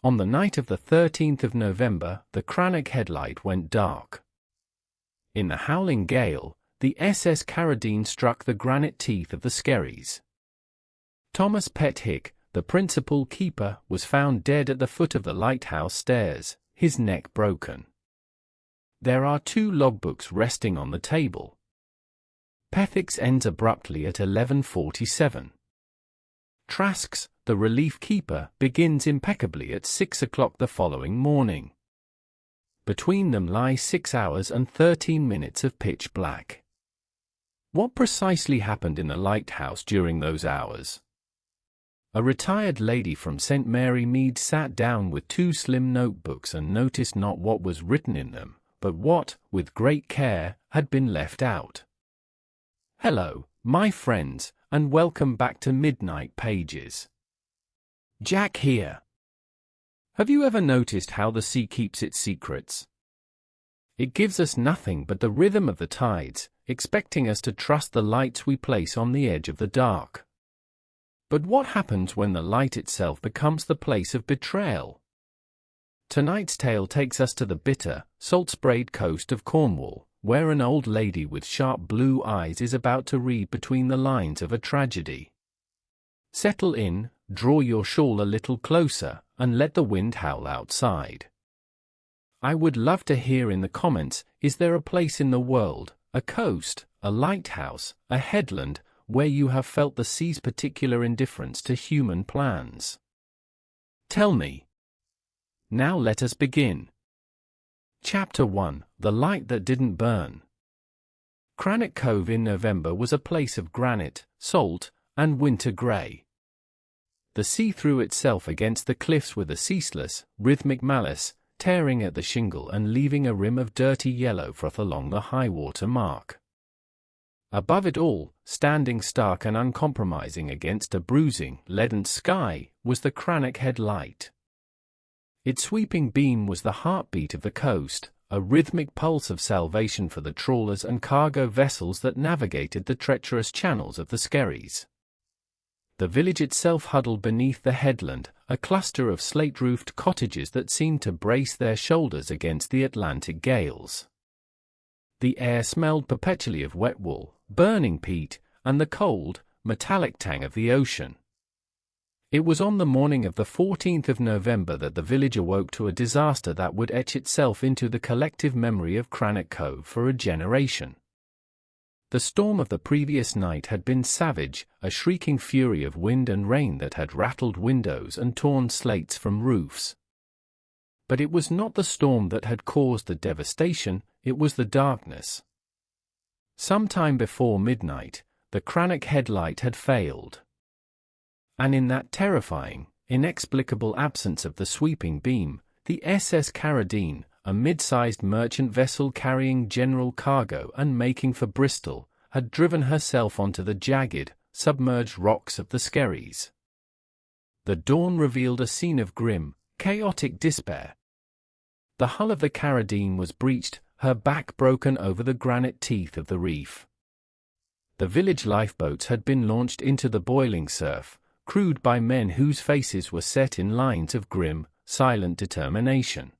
On the night of the 13th of November, the Crannock Head Light went dark. In the howling gale, the SS Carradine struck the granite teeth of the Skerries. Thomas Pethick, the principal keeper, was found dead at the foot of the lighthouse stairs, his neck broken. There are 2 logbooks resting on the table. Pethick's ends abruptly at 11:47. Trask's, the relief keeper, begins impeccably at 6 o'clock the following morning. Between them lie 6 hours and 13 minutes of pitch black. What precisely happened in the lighthouse during those hours? A retired lady from St Mary Mead sat down with 2 slim notebooks and noticed not what was written in them, but what, with great care, had been left out. Hello, my friends, and welcome back to Midnight Pages. Jack here. Have you ever noticed how the sea keeps its secrets? It gives us nothing but the rhythm of the tides, expecting us to trust the lights we place on the edge of the dark. But what happens when the light itself becomes the place of betrayal? Tonight's tale takes us to the bitter, salt-sprayed coast of Cornwall, where an old lady with sharp blue eyes is about to read between the lines of a tragedy. Settle in, draw your shawl a little closer, and let the wind howl outside. I would love to hear in the comments, is there a place in the world, a coast, a lighthouse, a headland, where you have felt the sea's particular indifference to human plans? Tell me. Now let us begin. Chapter 1: The Light That Didn't Burn. Crannock Cove in November was a place of granite, salt, and winter grey. The sea threw itself against the cliffs with a ceaseless, rhythmic malice, tearing at the shingle and leaving a rim of dirty yellow froth along the high-water mark. Above it all, standing stark and uncompromising against a bruising, leaden sky, was the Crannock Head Light. Its sweeping beam was the heartbeat of the coast, a rhythmic pulse of salvation for the trawlers and cargo vessels that navigated the treacherous channels of the Skerries. The village itself huddled beneath the headland, a cluster of slate-roofed cottages that seemed to brace their shoulders against the Atlantic gales. The air smelled perpetually of wet wool, burning peat, and the cold, metallic tang of the ocean. It was on the morning of the 14th of November that the village awoke to a disaster that would etch itself into the collective memory of Crannock Cove for a generation. The storm of the previous night had been savage, a shrieking fury of wind and rain that had rattled windows and torn slates from roofs. But it was not the storm that had caused the devastation, it was the darkness. Some time before midnight, the Crannock Head Light had failed. And in that terrifying, inexplicable absence of the sweeping beam, the SS Carradine, a mid-sized merchant vessel carrying general cargo and making for Bristol, had driven herself onto the jagged, submerged rocks of the Skerries. The dawn revealed a scene of grim, chaotic despair. The hull of the Carradine was breached, her back broken over the granite teeth of the reef. The village lifeboats had been launched into the boiling surf, crewed by men whose faces were set in lines of grim, silent determination.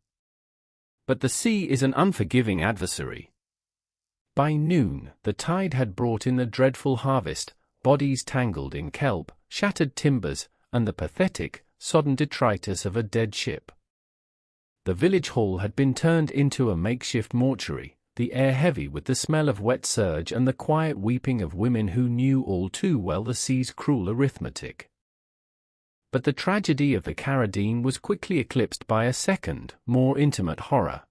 But the sea is an unforgiving adversary. By noon, the tide had brought in the dreadful harvest, bodies tangled in kelp, shattered timbers, and the pathetic, sodden detritus of a dead ship. The village hall had been turned into a makeshift mortuary, the air heavy with the smell of wet surge and the quiet weeping of women who knew all too well the sea's cruel arithmetic. But the tragedy of the Carradine was quickly eclipsed by a second, more intimate horror.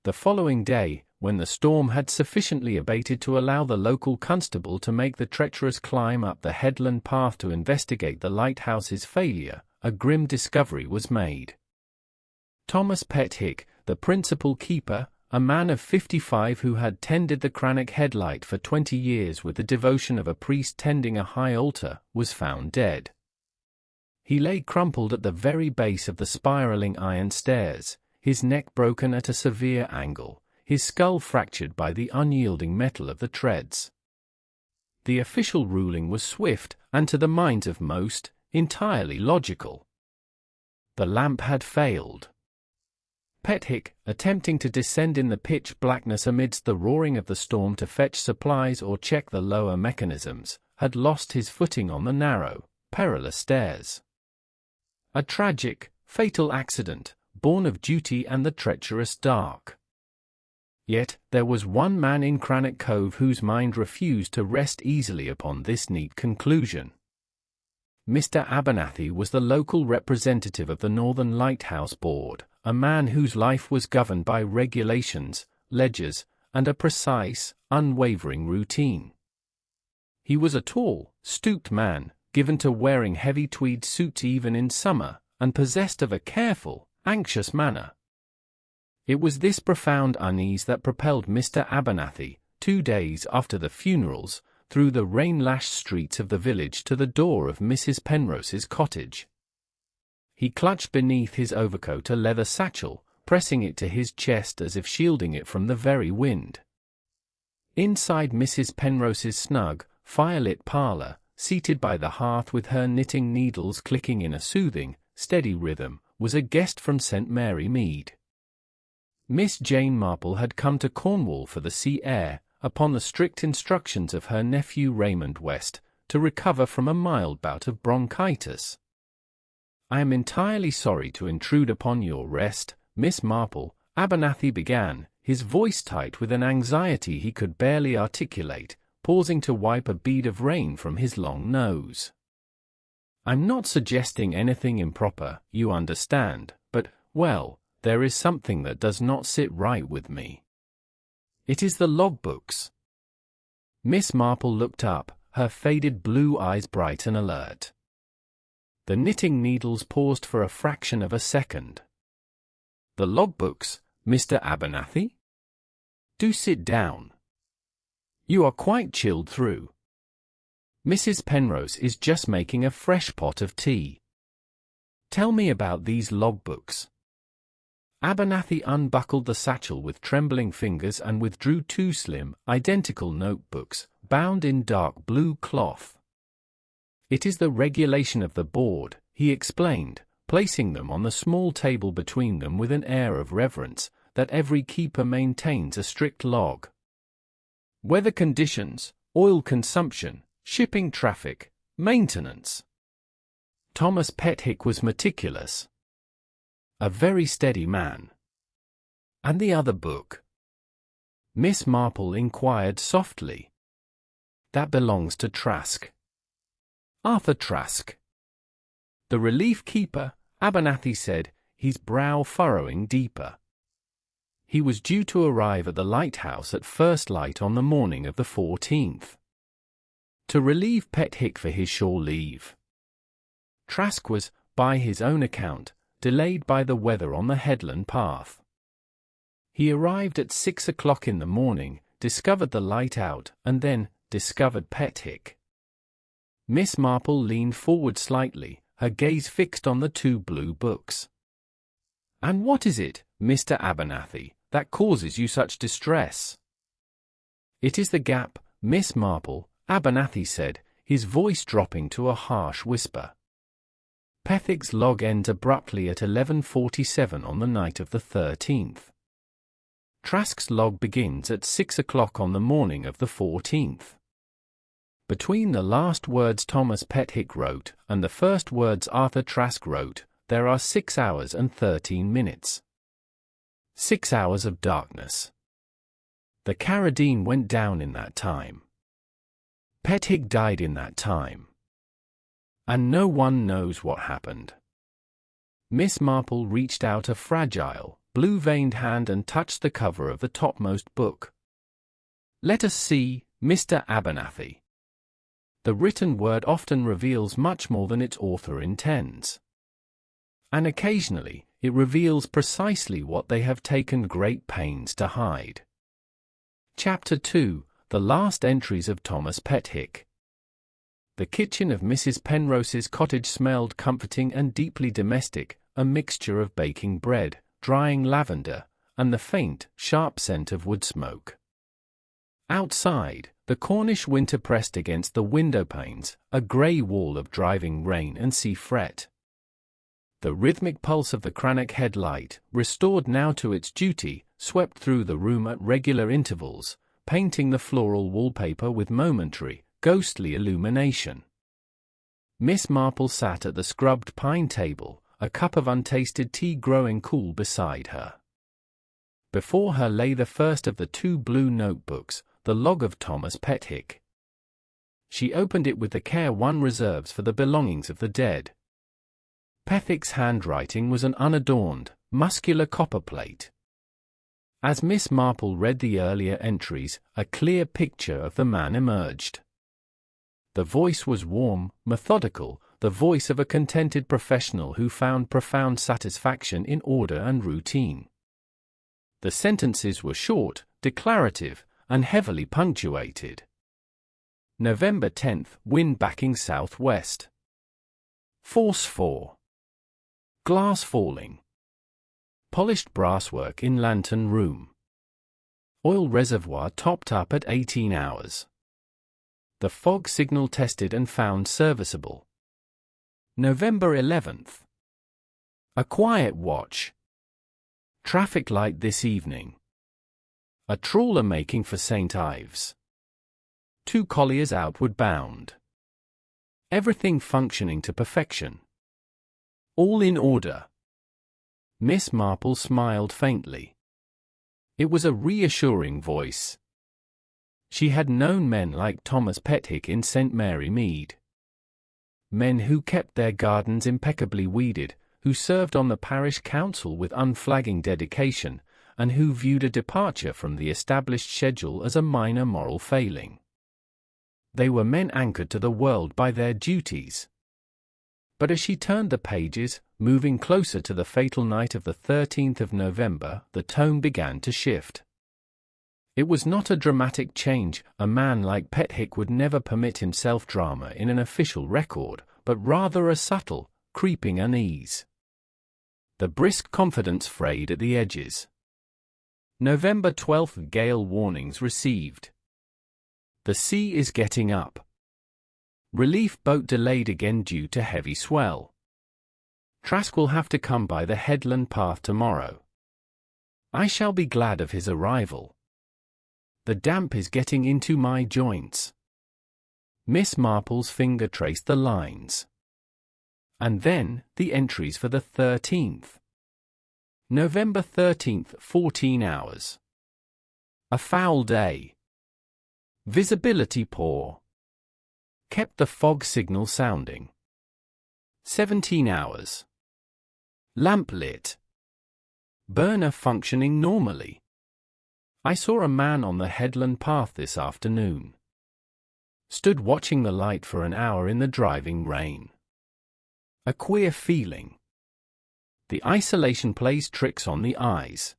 The following day, when the storm had sufficiently abated to allow the local constable to make the treacherous climb up the headland path to investigate the lighthouse's failure, a grim discovery was made. Thomas Pethick, the principal keeper, a man of 55 who had tended the Crannock Head Light for 20 years with the devotion of a priest tending a high altar, was found dead. He lay crumpled at the very base of the spiraling iron stairs, his neck broken at a severe angle, his skull fractured by the unyielding metal of the treads. The official ruling was swift, and to the minds of most, entirely logical. The lamp had failed. Pethick, attempting to descend in the pitch blackness amidst the roaring of the storm to fetch supplies or check the lower mechanisms, had lost his footing on the narrow, perilous stairs. A tragic, fatal accident, born of duty and the treacherous dark. Yet, there was one man in Crannock Cove whose mind refused to rest easily upon this neat conclusion. Mr. Abernathy was the local representative of the Northern Lighthouse Board, a man whose life was governed by regulations, ledgers, and a precise, unwavering routine. He was a tall, stooped man, given to wearing heavy tweed suits even in summer, and possessed of a careful, anxious manner. It was this profound unease that propelled Mr. Abernathy, 2 days after the funerals, through the rain-lashed streets of the village to the door of Mrs. Penrose's cottage. He clutched beneath his overcoat a leather satchel, pressing it to his chest as if shielding it from the very wind. Inside Mrs. Penrose's snug, firelit parlour, seated by the hearth with her knitting needles clicking in a soothing, steady rhythm, was a guest from St Mary Mead. Miss Jane Marple had come to Cornwall for the sea air, upon the strict instructions of her nephew Raymond West, to recover from a mild bout of bronchitis. "I am entirely sorry to intrude upon your rest, Miss Marple," Abernathy began, his voice tight with an anxiety he could barely articulate, pausing to wipe a bead of rain from his long nose. "I'm not suggesting anything improper, you understand, but, well, there is something that does not sit right with me. It is the logbooks." Miss Marple looked up, her faded blue eyes bright and alert. The knitting needles paused for a fraction of a second. "The logbooks, Mr. Abernathy? Do sit down. You are quite chilled through. Mrs. Penrose is just making a fresh pot of tea. Tell me about these logbooks." Abernathy unbuckled the satchel with trembling fingers and withdrew 2 slim, identical notebooks, bound in dark blue cloth. "It is the regulation of the board," he explained, placing them on the small table between them with an air of reverence, "that every keeper maintains a strict log. Weather conditions, oil consumption, shipping traffic, maintenance." Thomas Pethick was meticulous. A very steady man. "And the other book?" Miss Marple inquired softly. "That belongs to Trask. Arthur Trask." "The relief keeper," Abernathy said, his brow furrowing deeper. He was due to arrive at the lighthouse at first light on the morning of the 14th. To relieve Pethick for his shore leave. Trask was, by his own account, delayed by the weather on the headland path. He arrived at 6 o'clock in the morning, discovered the light out, and then discovered Pethick. Miss Marple leaned forward slightly, her gaze fixed on the 2 blue books. "And what is it, Mr. Abernathy, that causes you such distress?" "It is the gap, Miss Marple," Abernathy said, his voice dropping to a harsh whisper. "Pethick's log ends abruptly at 11:47 on the night of the 13th. Trask's log begins at 6 o'clock on the morning of the 14th. Between the last words Thomas Pethick wrote and the first words Arthur Trask wrote, there are 6 hours and 13 minutes. 6 hours of darkness. The Carradine went down in that time. Pethick died in that time. And no one knows what happened." Miss Marple reached out a fragile, blue-veined hand and touched the cover of the topmost book. "Let us see, Mr. Abernathy. The written word often reveals much more than its author intends. And occasionally, it reveals precisely what they have taken great pains to hide." Chapter 2, The Last Entries of Thomas Pethick. The kitchen of Mrs. Penrose's cottage smelled comforting and deeply domestic, a mixture of baking bread, drying lavender, and the faint, sharp scent of wood smoke. Outside, the Cornish winter pressed against the window panes, a grey wall of driving rain and sea fret. The rhythmic pulse of the Crannock Head Light, restored now to its duty, swept through the room at regular intervals, painting the floral wallpaper with momentary, ghostly illumination. Miss Marple sat at the scrubbed pine table, a cup of untasted tea growing cool beside her. Before her lay the first of the 2 blue notebooks, the log of Thomas Pethick. She opened it with the care one reserves for the belongings of the dead. Pethick's handwriting was an unadorned, muscular copperplate. As Miss Marple read the earlier entries, a clear picture of the man emerged. The voice was warm, methodical, the voice of a contented professional who found profound satisfaction in order and routine. The sentences were short, declarative, and heavily punctuated. November 10th, wind backing southwest. Force 4. Glass falling. Polished brasswork in lantern room. Oil reservoir topped up at 18 hours. The fog signal tested and found serviceable. November 11th. A quiet watch. Traffic light this evening. A trawler making for St Ives. 2 colliers outward bound. Everything functioning to perfection. All in order. Miss Marple smiled faintly. It was a reassuring voice. She had known men like Thomas Pethick in St Mary Mead. Men who kept their gardens impeccably weeded, who served on the parish council with unflagging dedication, and who viewed a departure from the established schedule as a minor moral failing. They were men anchored to the world by their duties. But as she turned the pages, moving closer to the fatal night of the 13th of November, the tone began to shift. It was not a dramatic change. A man like Pethick would never permit himself drama in an official record, but rather a subtle, creeping unease. The brisk confidence frayed at the edges. November 12th, gale warnings received. The sea is getting up. Relief boat delayed again due to heavy swell. Trask will have to come by the headland path tomorrow. I shall be glad of his arrival. The damp is getting into my joints. Miss Marple's finger traced the lines. And then, the entries for the 13th. November 13th, 14 hours. A foul day. Visibility poor. Kept the fog signal sounding. 17 hours. Lamp lit. Burner functioning normally. I saw a man on the headland path this afternoon. Stood watching the light for an hour in the driving rain. A queer feeling. The isolation plays tricks on the eyes.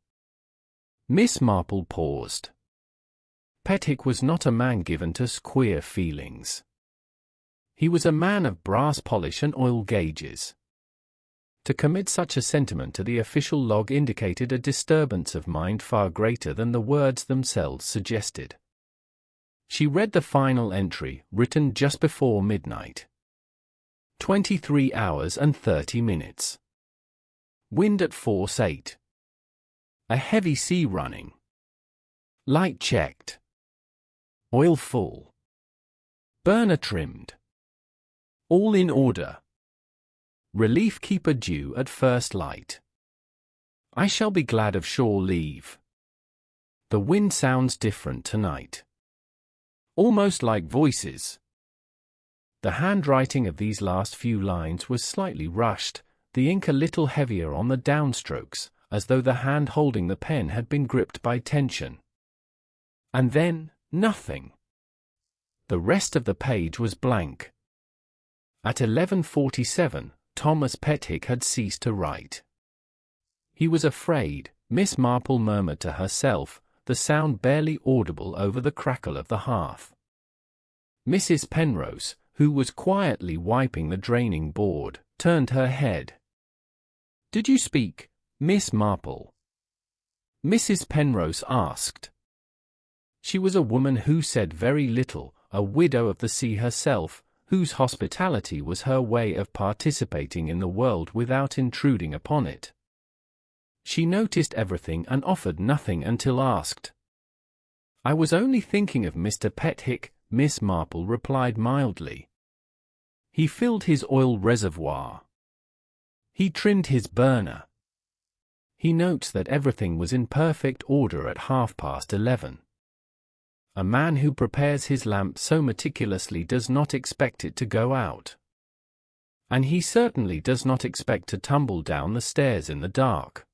Miss Marple paused. Pethick was not a man given to queer feelings. He was a man of brass polish and oil gauges. To commit such a sentiment to the official log indicated a disturbance of mind far greater than the words themselves suggested. She read the final entry, written just before midnight. 23 hours and 30 minutes. Wind at force 8. A heavy sea running. Light checked. Oil full. Burner trimmed. All in order. Relief keeper due at first light. I shall be glad of shore leave. The wind sounds different tonight. Almost like voices. The handwriting of these last few lines was slightly rushed, the ink a little heavier on the downstrokes, as though the hand holding the pen had been gripped by tension. And then, nothing. The rest of the page was blank. At 11:47, Thomas Pethick had ceased to write. He was afraid, Miss Marple murmured to herself, the sound barely audible over the crackle of the hearth. Mrs. Penrose, who was quietly wiping the draining board, turned her head. "Did you speak, Miss Marple?" Mrs. Penrose asked. She was a woman who said very little, a widow of the sea herself, whose hospitality was her way of participating in the world without intruding upon it. She noticed everything and offered nothing until asked. "I was only thinking of Mr. Pethick," Miss Marple replied mildly. "He filled his oil reservoir. He trimmed his burner. He notes that everything was in perfect order at 11:30. A man who prepares his lamp so meticulously does not expect it to go out. And he certainly does not expect to tumble down the stairs in the dark."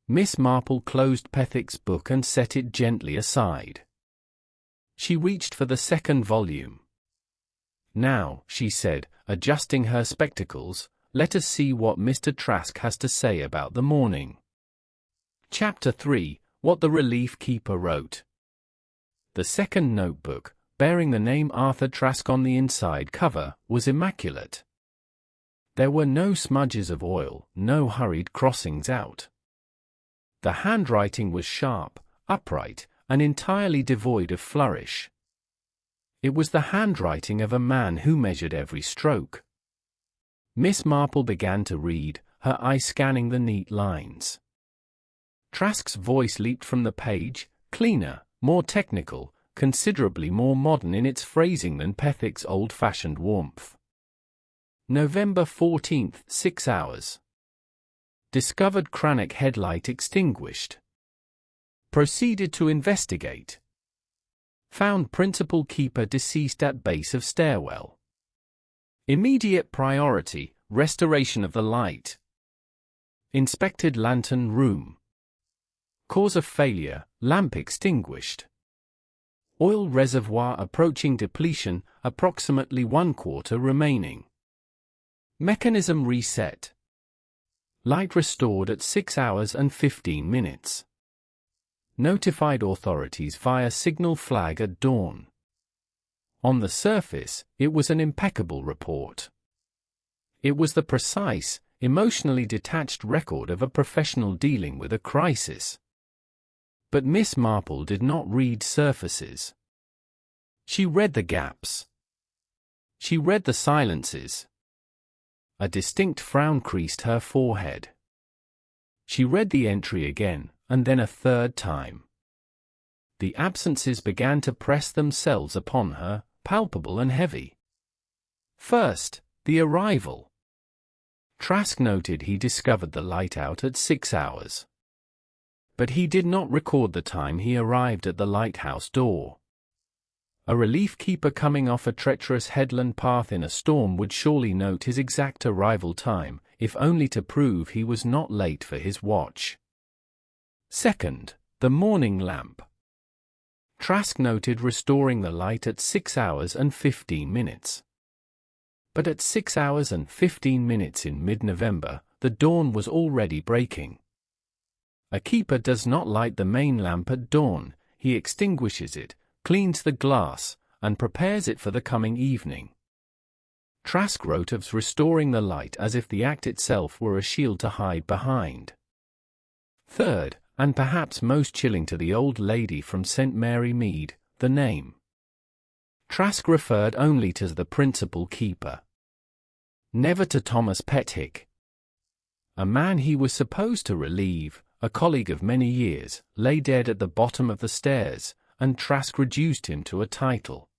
Miss Marple closed Pethick's book and set it gently aside. She reached for the second volume. "Now," she said, adjusting her spectacles, "let us see what Mr. Trask has to say about the morning." Chapter 3: What the Relief Keeper Wrote. The second notebook, bearing the name Arthur Trask on the inside cover, was immaculate. There were no smudges of oil, no hurried crossings out. The handwriting was sharp, upright, and entirely devoid of flourish. It was the handwriting of a man who measured every stroke. Miss Marple began to read, her eye scanning the neat lines. Trask's voice leaped from the page, cleaner, more technical, considerably more modern in its phrasing than Pethick's old-fashioned warmth. November 14th, 6 hours. Discovered Crannock Head Light extinguished. Proceeded to investigate. Found principal keeper deceased at base of stairwell. Immediate priority, restoration of the light. Inspected lantern room. Cause of failure, lamp extinguished. Oil reservoir approaching depletion, approximately 1/4 remaining. Mechanism reset. Light restored at 6 hours and 15 minutes. Notified authorities via signal flag at dawn. On the surface, it was an impeccable report. It was the precise, emotionally detached record of a professional dealing with a crisis. But Miss Marple did not read surfaces. She read the gaps. She read the silences. A distinct frown creased her forehead. She read the entry again, and then a third time. The absences began to press themselves upon her, palpable and heavy. First, the arrival. Trask noted he discovered the light out at 6 hours. But he did not record the time he arrived at the lighthouse door. A relief keeper coming off a treacherous headland path in a storm would surely note his exact arrival time, if only to prove he was not late for his watch. Second, the morning lamp. Trask noted restoring the light at 6 hours and 15 minutes. But at 6 hours and 15 minutes in mid-November, the dawn was already breaking. A keeper does not light the main lamp at dawn, he extinguishes it, cleans the glass, and prepares it for the coming evening. Trask wrote of restoring the light as if the act itself were a shield to hide behind. Third, and perhaps most chilling to the old lady from St Mary Mead, the name. Trask referred only to the principal keeper. Never to Thomas Pethick. A man he was supposed to relieve, a colleague of many years, lay dead at the bottom of the stairs, and Trask reduced him to a title.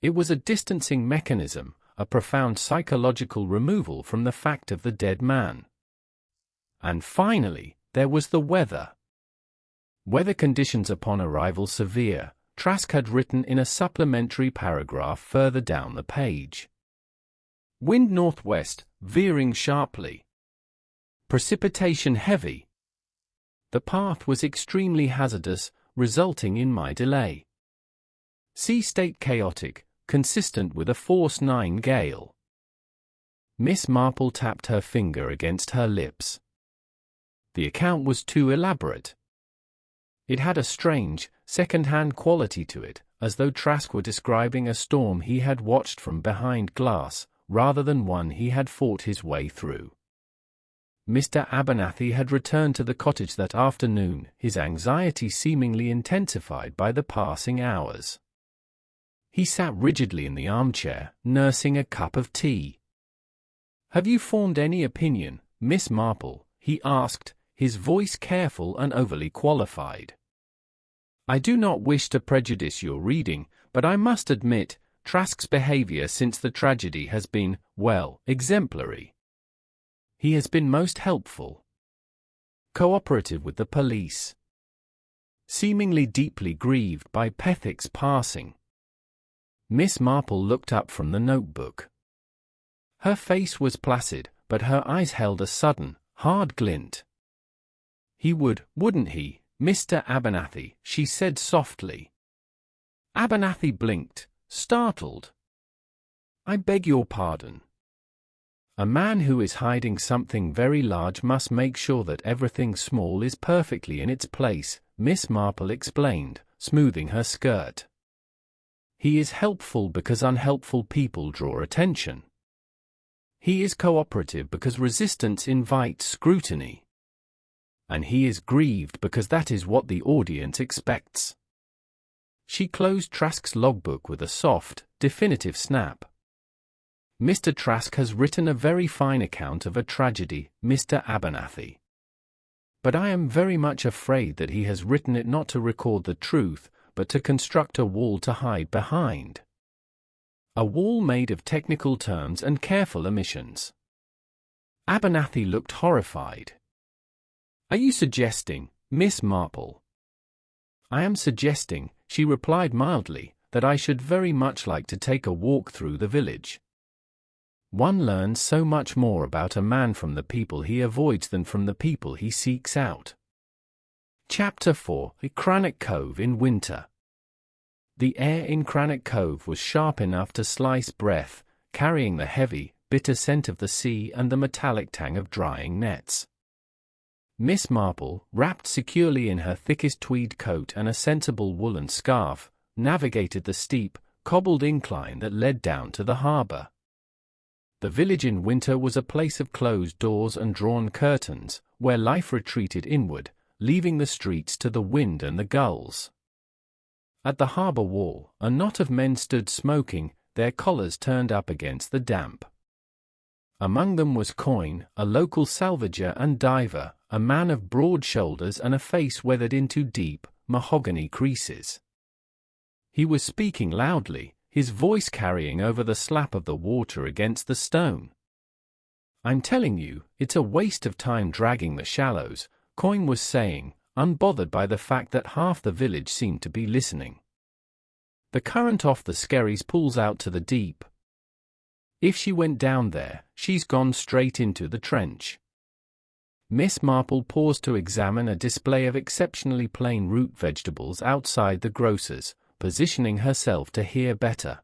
It was a distancing mechanism, a profound psychological removal from the fact of the dead man. And finally, there was the weather. Weather conditions upon arrival severe, Trask had written in a supplementary paragraph further down the page. Wind northwest, veering sharply. Precipitation heavy. The path was extremely hazardous, resulting in my delay. Sea state chaotic, consistent with a force 9 gale. Miss Marple tapped her finger against her lips. The account was too elaborate. It had a strange, second-hand quality to it, as though Trask were describing a storm he had watched from behind glass, rather than one he had fought his way through. Mr. Abernathy had returned to the cottage that afternoon, his anxiety seemingly intensified by the passing hours. He sat rigidly in the armchair, nursing a cup of tea. "Have you formed any opinion, Miss Marple?" he asked, his voice careful and overly qualified. "I do not wish to prejudice your reading, but I must admit, Trask's behavior since the tragedy has been, well, exemplary. He has been most helpful, cooperative with the police, seemingly deeply grieved by Pethick's passing." Miss Marple looked up from the notebook. Her face was placid, but her eyes held a sudden, hard glint. "He would, wouldn't he, Mr. Abernathy?" she said softly. Abernathy blinked, startled. "I beg your pardon." "A man who is hiding something very large must make sure that everything small is perfectly in its place," Miss Marple explained, smoothing her skirt. "He is helpful because unhelpful people draw attention. He is cooperative because resistance invites scrutiny. And he is grieved because that is what the audience expects." She closed Trask's logbook with a soft, definitive snap. "Mr. Trask has written a very fine account of a tragedy, Mr. Abernathy. But I am very much afraid that he has written it not to record the truth, but to construct a wall to hide behind. A wall made of technical terms and careful omissions." Abernathy looked horrified. "Are you suggesting, Miss Marple?" "I am suggesting," she replied mildly, "that I should very much like to take a walk through the village. One learns so much more about a man from the people he avoids than from the people he seeks out." Chapter 4: Crannock Cove in Winter. The air in Crannock Cove was sharp enough to slice breath, carrying the heavy, bitter scent of the sea and the metallic tang of drying nets. Miss Marple, wrapped securely in her thickest tweed coat and a sensible woolen scarf, navigated the steep, cobbled incline that led down to the harbour. The village in winter was a place of closed doors and drawn curtains, where life retreated inward, leaving the streets to the wind and the gulls. At the harbour wall, a knot of men stood smoking, their collars turned up against the damp. Among them was Coyne, a local salvager and diver, a man of broad shoulders and a face weathered into deep, mahogany creases. He was speaking loudly, his voice carrying over the slap of the water against the stone. "I'm telling you, it's a waste of time dragging the shallows," Coyne was saying, unbothered by the fact that half the village seemed to be listening. "The current off the Skerries pulls out to the deep. If she went down there, she's gone straight into the trench." Miss Marple paused to examine a display of exceptionally plain root vegetables outside the grocer's, positioning herself to hear better.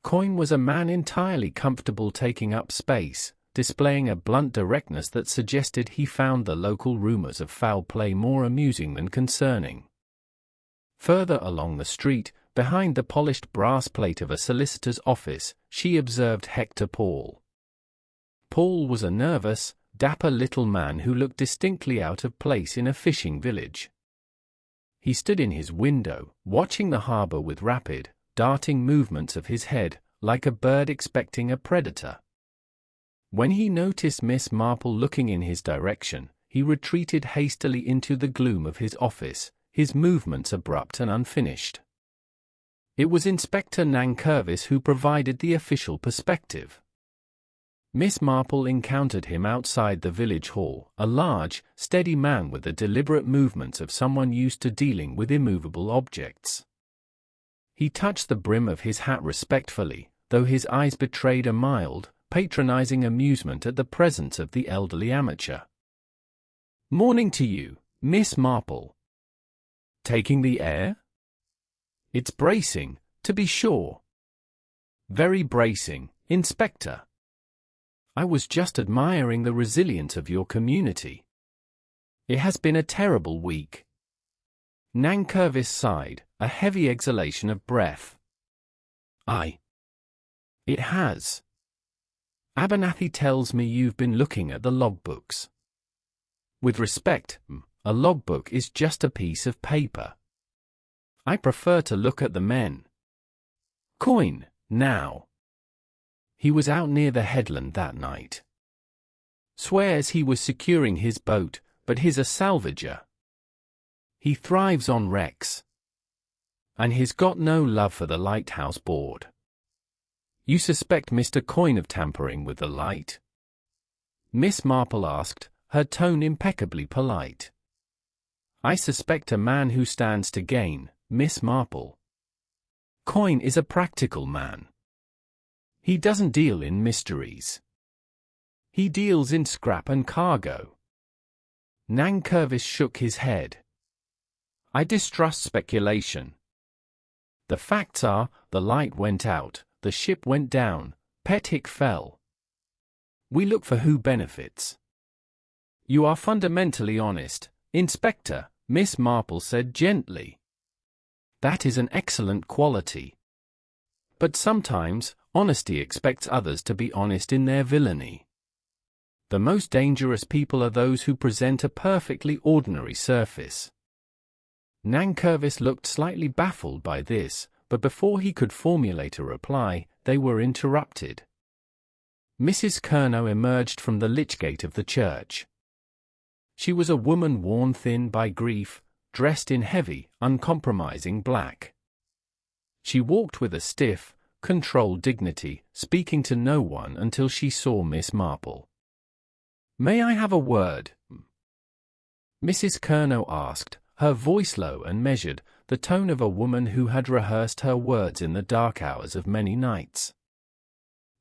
Coyne was a man entirely comfortable taking up space, displaying a blunt directness that suggested he found the local rumors of foul play more amusing than concerning. Further along the street, behind the polished brass plate of a solicitor's office, she observed Hector Paul. Paul was a nervous, dapper little man who looked distinctly out of place in a fishing village. He stood in his window, watching the harbour with rapid, darting movements of his head, like a bird expecting a predator. When he noticed Miss Marple looking in his direction, he retreated hastily into the gloom of his office, his movements abrupt and unfinished. It was Inspector Nankervis who provided the official perspective. Miss Marple encountered him outside the village hall, a large, steady man with the deliberate movements of someone used to dealing with immovable objects. He touched the brim of his hat respectfully, though his eyes betrayed a mild, patronizing amusement at the presence of the elderly amateur. "Morning to you, Miss Marple. Taking the air? It's bracing, to be sure." "Very bracing, Inspector. I was just admiring the resilience of your community. It has been a terrible week." Nankervis sighed, a heavy exhalation of breath. It has. Abernathy tells me you've been looking at the logbooks. With respect, a logbook is just a piece of paper. I prefer to look at the men. Coin, now. He was out near the headland that night. Swears he was securing his boat, but he's a salvager. He thrives on wrecks. And he's got no love for the lighthouse board. You suspect Mr. Coin of tampering with the light? Miss Marple asked, her tone impeccably polite. I suspect a man who stands to gain, Miss Marple. Coin is a practical man. He doesn't deal in mysteries. He deals in scrap and cargo. Nankervis shook his head. I distrust speculation. The facts are, the light went out, the ship went down, Pethick fell. We look for who benefits. You are fundamentally honest, Inspector, Miss Marple said gently. That is an excellent quality. But sometimes, honesty expects others to be honest in their villainy. The most dangerous people are those who present a perfectly ordinary surface. Nankervis looked slightly baffled by this, but before he could formulate a reply, they were interrupted. Mrs. Crannock emerged from the lich-gate of the church. She was a woman worn thin by grief, dressed in heavy, uncompromising black. She walked with a stiff, controlled dignity, speaking to no one until she saw Miss Marple. "May I have a word?" Mrs. Crannock asked, her voice low and measured, the tone of a woman who had rehearsed her words in the dark hours of many nights.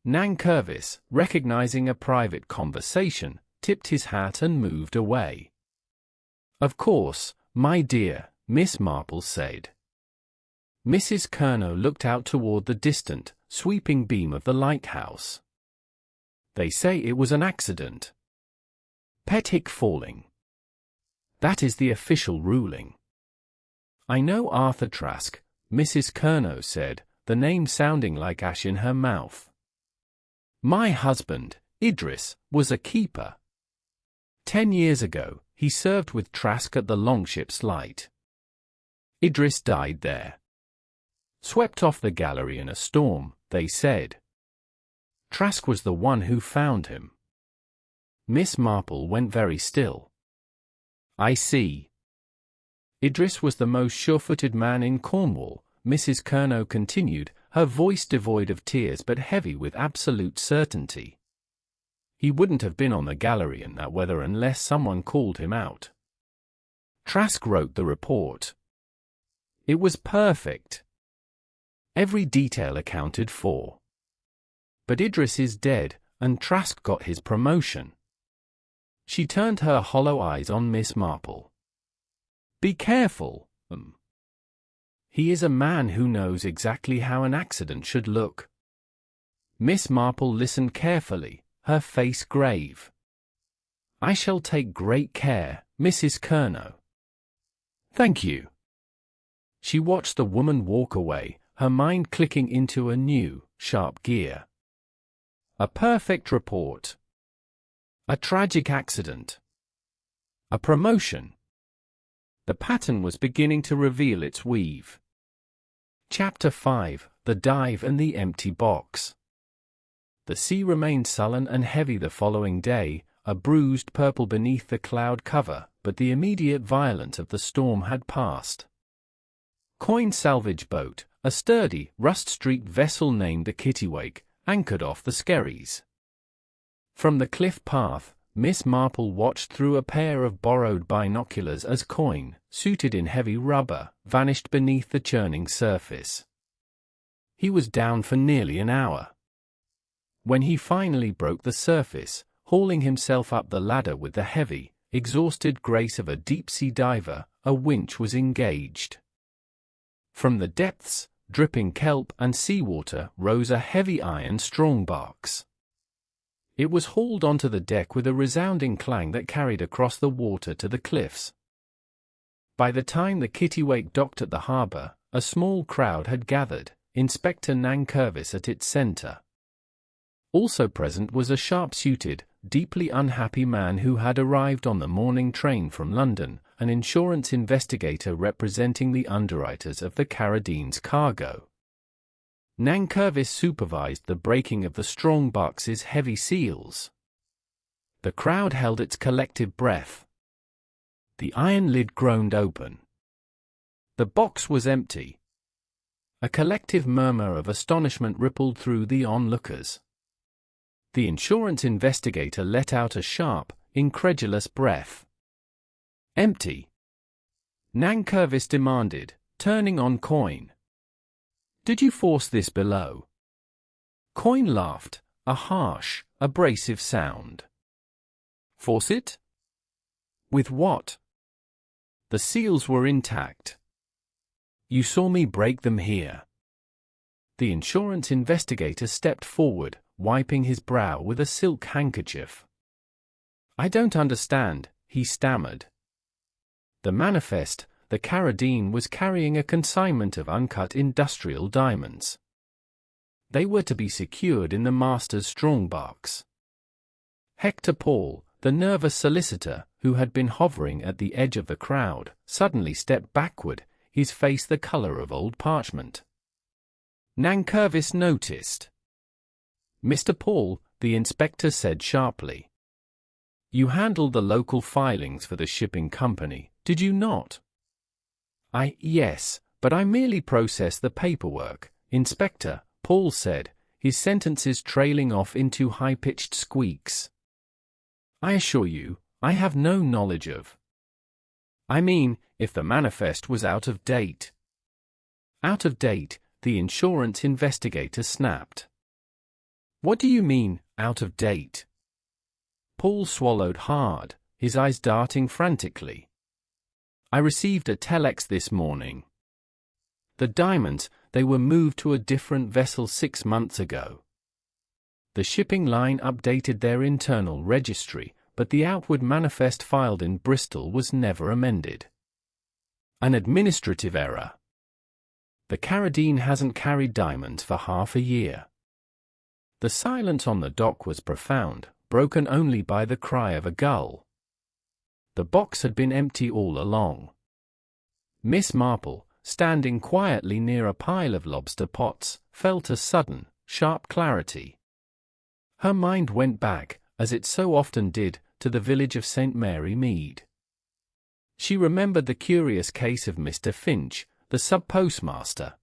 Nankervis, recognizing a private conversation, tipped his hat and moved away. "Of course, my dear," Miss Marple said. Mrs. Crannock looked out toward the distant, sweeping beam of the lighthouse. "They say it was an accident. Pethick falling. That is the official ruling." "I know Arthur Trask," Mrs. Crannock said, the name sounding like ash in her mouth. "My husband, Idris, was a keeper. 10 years ago, he served with Trask at the Longship's Light. Idris died there. Swept off the gallery in a storm, they said. Trask was the one who found him." Miss Marple went very still. "I see. Idris was the most sure-footed man in Cornwall," Mrs. Crannock continued, her voice devoid of tears but heavy with absolute certainty. "He wouldn't have been on the gallery in that weather unless someone called him out. Trask wrote the report. It was perfect. Every detail accounted for. But Idris is dead, and Trask got his promotion." She turned her hollow eyes on Miss Marple. "Be careful, He is a man who knows exactly how an accident should look." Miss Marple listened carefully, her face grave. "I shall take great care, Mrs. Crannock." "Thank you." She watched the woman walk away, her mind clicking into a new, sharp gear. A perfect report. A tragic accident. A promotion. The pattern was beginning to reveal its weave. Chapter 5: The Dive and the Empty Box. The sea remained sullen and heavy the following day, a bruised purple beneath the cloud cover, but the immediate violence of the storm had passed. Coin's salvage boat, a sturdy, rust-streaked vessel named the Kittiwake, anchored off the Skerries. From the cliff path, Miss Marple watched through a pair of borrowed binoculars as Coin, suited in heavy rubber, vanished beneath the churning surface. He was down for nearly an hour. When he finally broke the surface, hauling himself up the ladder with the heavy, exhausted grace of a deep-sea diver, a winch was engaged. From the depths, dripping kelp and seawater, rose a heavy iron strongbox. It was hauled onto the deck with a resounding clang that carried across the water to the cliffs. By the time the Kittiwake docked at the harbour, a small crowd had gathered, Inspector Nankervis at its centre. Also present was a sharp-suited, deeply unhappy man who had arrived on the morning train from London, an insurance investigator representing the underwriters of the Carradine's cargo. Nankervis supervised the breaking of the strongbox's heavy seals. The crowd held its collective breath. The iron lid groaned open. The box was empty. A collective murmur of astonishment rippled through the onlookers. The insurance investigator let out a sharp, incredulous breath. "Empty?" Nankervis demanded, turning on Coin. "Did you force this below?" Coin laughed, a harsh, abrasive sound. "Force it? With what?" "The seals were intact. You saw me break them here." The insurance investigator stepped forward, wiping his brow with a silk handkerchief. "I don't understand," he stammered. The manifest, the Carradine was carrying a consignment of uncut industrial diamonds. They were to be secured in the master's strongbox. Hector Paul, the nervous solicitor, who had been hovering at the edge of the crowd, suddenly stepped backward, his face the color of old parchment. Nankervis noticed. "Mr. Paul," the inspector said sharply. "You handled the local filings for the shipping company, did you not?" Yes, but I merely processed the paperwork, Inspector," Paul said, his sentences trailing off into high-pitched squeaks. "I assure you, I have no knowledge of—" "I mean, if the manifest was out of date." "Out of date," the insurance investigator snapped. "What do you mean, out of date?" Paul swallowed hard, his eyes darting frantically. "I received a telex this morning. The diamonds, they were moved to a different vessel 6 months ago. The shipping line updated their internal registry, but the outward manifest filed in Bristol was never amended. An administrative error. The Carradine hasn't carried diamonds for half a year." The silence on the dock was profound, broken only by the cry of a gull. The box had been empty all along. Miss Marple, standing quietly near a pile of lobster pots, felt a sudden, sharp clarity. Her mind went back, as it so often did, to the village of St Mary Mead. She remembered the curious case of Mr. Finch, the sub-postmaster.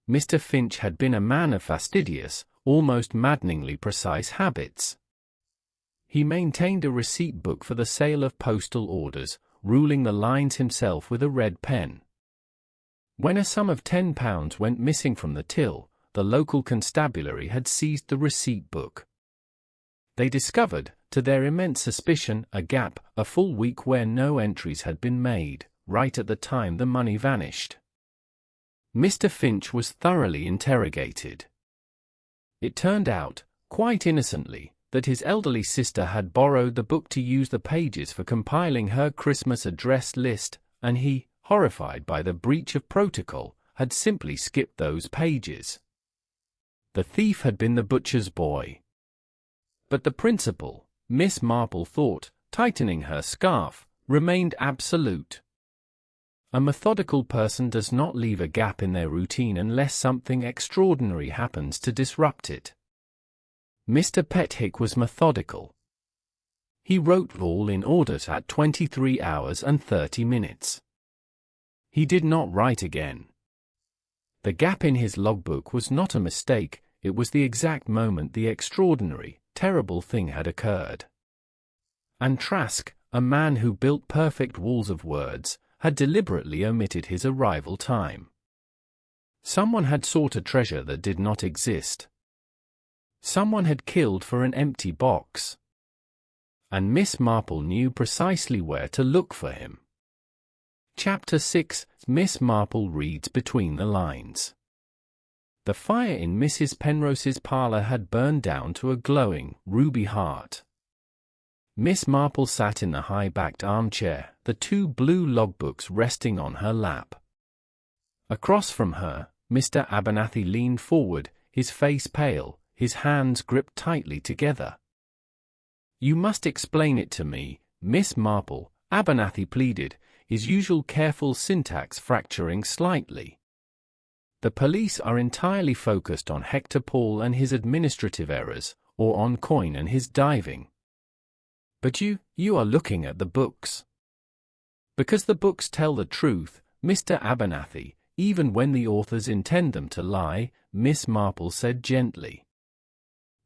Mr. Finch had been a man of fastidious, almost maddeningly precise habits. He maintained a receipt book for the sale of postal orders, ruling the lines himself with a red pen. When a sum of £10 went missing from the till, the local constabulary had seized the receipt book. They discovered, to their immense suspicion, a gap, a full week where no entries had been made, right at the time the money vanished. Mr. Finch was thoroughly interrogated. It turned out, quite innocently, that his elderly sister had borrowed the book to use the pages for compiling her Christmas address list, and he, horrified by the breach of protocol, had simply skipped those pages. The thief had been the butcher's boy. But the principle, Miss Marple thought, tightening her scarf, remained absolute. A methodical person does not leave a gap in their routine unless something extraordinary happens to disrupt it. Mr. Pethick was methodical. He wrote all in orders at 23 hours and 30 minutes. He did not write again. The gap in his logbook was not a mistake, it was the exact moment the extraordinary, terrible thing had occurred. And Trask, a man who built perfect walls of words, had deliberately omitted his arrival time. Someone had sought a treasure that did not exist. Someone had killed for an empty box. And Miss Marple knew precisely where to look for him. Chapter 6, Miss Marple reads between the lines. The fire in Mrs. Penrose's parlour had burned down to a glowing, ruby heart. Miss Marple sat in the high-backed armchair, the 2 blue logbooks resting on her lap. Across from her, Mr. Abernathy leaned forward, his face pale, his hands gripped tightly together. "You must explain it to me, Miss Marple," Abernathy pleaded, his usual careful syntax fracturing slightly. The police are entirely focused on Hector Paul and his administrative errors, or on Coyne and his diving. But you are looking at the books. Because the books tell the truth, Mr. Abernathy, even when the authors intend them to lie, Miss Marple said gently.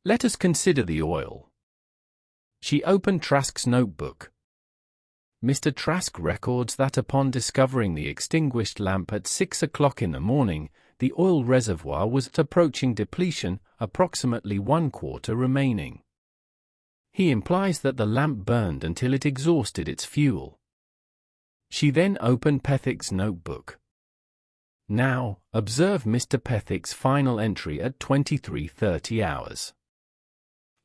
Let us consider the oil. She opened Trask's notebook. Mr. Trask records that upon discovering the extinguished lamp at 6 o'clock in the morning, the oil reservoir was approaching depletion, approximately 1/4 remaining. He implies that the lamp burned until it exhausted its fuel. She then opened Pethick's notebook. Now, observe Mr. Pethick's final entry at 23:30 hours.